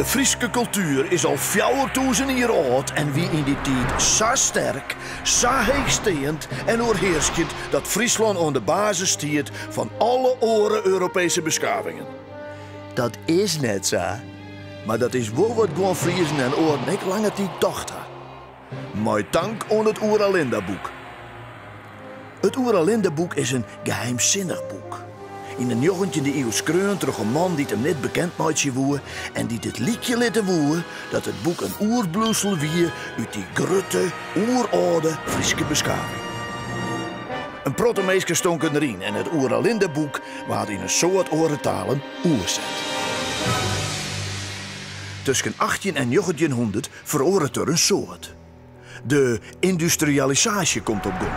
De Friese cultuur is al 4000 jaar oud en wie in die tijd zo sterk, zo heegsteend en overheerschend dat Friesland aan de basis stiert van alle oren Europese beschavingen. Dat is net zo, maar dat is wel wat gewoon Friesen en oren ik lange tijd dachten. Mijn dank aan het Oeralinda-boek. Het Oeralinda-boek is een geheimzinnig boek. In de 19e eeuw schreeuwt terug een man die hem net bekend maatje woe en die dit liedje lieten woe dat het boek een oerbloesel wie uit die grutte, oeroude Friese beschaving. Een protomeeske stonk erin en het Oeralinda-boek werd in een soort orentalen oerzet. Tussen 18 en 1900 veroordet er een soort. De industrialisatie komt op gang.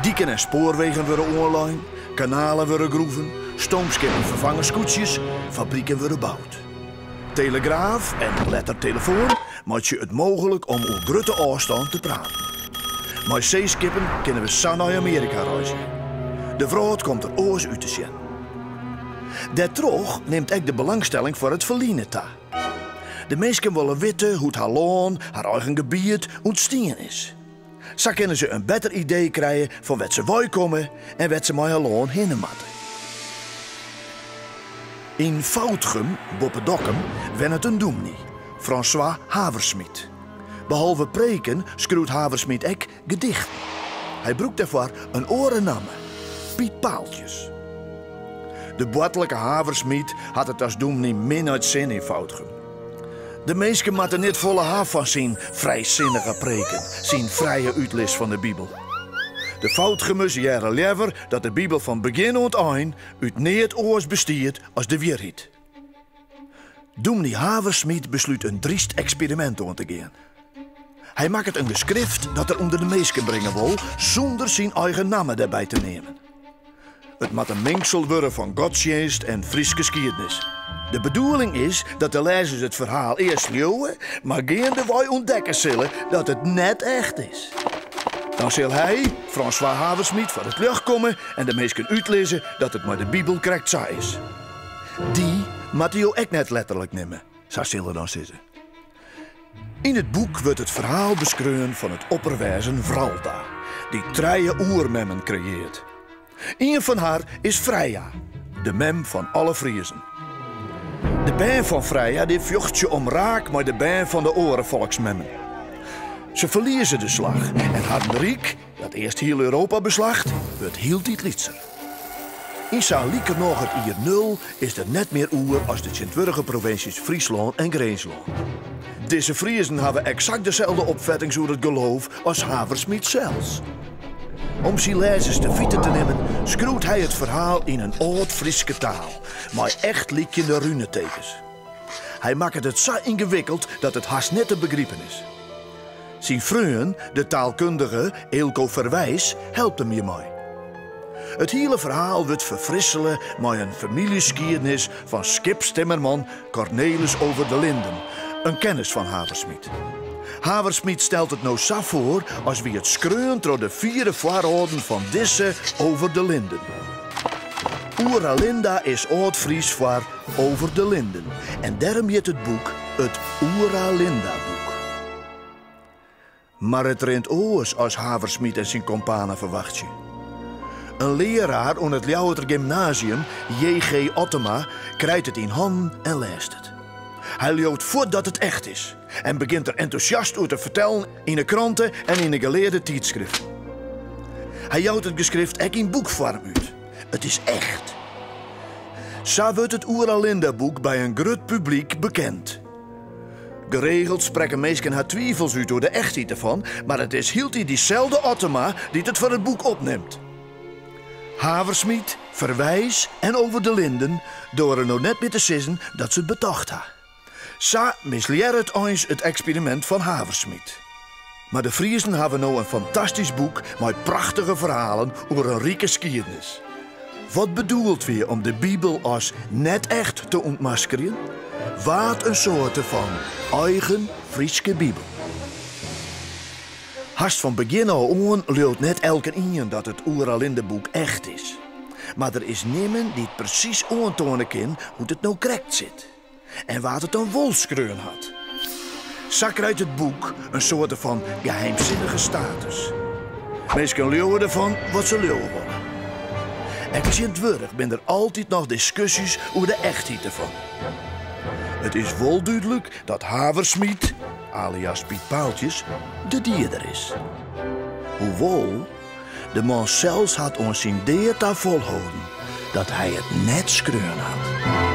Dieken en spoorwegen worden online, kanalen worden groeven, stoomschepen vervangen scootjes, fabrieken worden bouwd. Telegraaf en lettertelefoon maakt je het mogelijk om op grote afstand te praten. Met zeeskippen kunnen we zo naar Amerika reizen. De vrouw komt er oors uit te zien. Daardoor neemt ook de belangstelling voor het verliezen toe. De mensen willen weten hoe het haar land, haar eigen gebied ontstaan is. Zo kunnen ze een beter idee krijgen van wat ze wij komen en wat ze met haar land heen moeten. In Foutgem, Boppedokkum, wen het een doemnie, François Haversmit. Behalve preken schreeuwt Haversmit ook gedichten. Hij broekt daarvoor een orennaam, Piet Paaltjes. De bottelijke Haversmit had het als doemnie min uit zin in Foutgem. De mensen moeten niet volle haaf van zien vrijzinnige preken, zien vrije uitlees van de Bijbel. De Foutgemers jaren liever dat de Bijbel van begin tot eind uit niet oors bestiert als de weerheid. Doemnie Haversmit besluit een driest experiment aan te gaan. Hij maakt het een geschrift dat er onder de mensen brengen wil, zonder zijn eigen namen daarbij te nemen. Het moet een mengsel worden van godsdienst en Friese geschiedenis. De bedoeling is dat de lezers het verhaal eerst leeuwen, maar gaandeweg ontdekken zullen dat het net echt is. Dan zal hij, François Haversmit, van het lucht komen en de mensen uitlezen dat het maar de Bijbel correct zo is. Die moet hij ook net letterlijk nemen, zo zullen dan zitten. In het boek wordt het verhaal beschreven van het opperwijzen Vralda, die 3 oermemmen creëert. Een van haar is Freya, de mem van alle Friesen. De band van Freya die vocht je om raak met de band van de orenvolksmemmen. Ze verliezen de slag en Hardenriek, dat eerst heel Europa beslacht, wordt heel dit lietser. In Saalieker nog het jaar 0 is er net meer oer als de Sint-Wurgen provincies Friesland en Greensland. Deze Friesen hebben exact dezelfde opvatting over het geloof als Haversmit zelfs. Om zijn lezers te vieten te nemen, schreeuwt hij het verhaal in een oud-Friese taal, maar echt liekjende runetekens. Hij maakt het zo ingewikkeld dat het haast net te begrijpen is. Zijn vriend, de taalkundige Eelco Verwijs, helpt hem hiermee. Het hele verhaal wordt verfrisselen met een familiegeschiedenis van skipstimmerman Cornelis over de Linden, een kennis van Haversmit. Haversmit stelt het nou zo voor als wie het schreeuwt door de 4 voorouden van Disse over de Linden. Oeralinda is oud-Fries voor over de Linden en daarom heet het boek het Oeralinda-boek. Maar het rent oors als Haversmit en zijn companen verwacht je. Een leraar aan het Ljouwerter Gymnasium, J.G. Ottema, krijgt het in hand en leest het. Hij loopt voordat het echt is en begint er enthousiast over te vertellen in de kranten en in de geleerde tijdschriften. Hij houdt het geschrift ook in boekvorm uit. Het is echt. Zo wordt het Oeralinda-boek bij een groot publiek bekend. Geregeld spreken mensen haar twijfels uit door de echtheid ervan, maar het is hield hij diezelfde Ottema die het voor het boek opneemt. Haversmit, Verwijs en over de Linden door er nog net meer te zeggen dat ze het bedacht ha. Zo misleert het eens het experiment van Haversmit. Maar de Friesen hebben nou een fantastisch boek met prachtige verhalen over een rijke geschiedenis. Wat bedoelt weer om de Bijbel als net echt te ontmaskeren? Wat een soort van eigen Friese Bijbel. Haast van begin al aan leert net elke in dat het Oeralinda-boek echt is. Maar er is niemand die het precies aantonen kan hoe het nou correct zit. en wat het een wolskreun had. Zo krijgt het boek een soort van geheimzinnige status. Mensen leeuwen ervan wat ze leeuwen willen. En sindswurg ben er altijd nog discussies over de echtheid ervan. Het is wel duidelijk dat Haversmiet, alias Piet Paaltjes, de dierder is. Hoewel, de man zelfs had ons in deerta volhouden dat hij het net skreun had.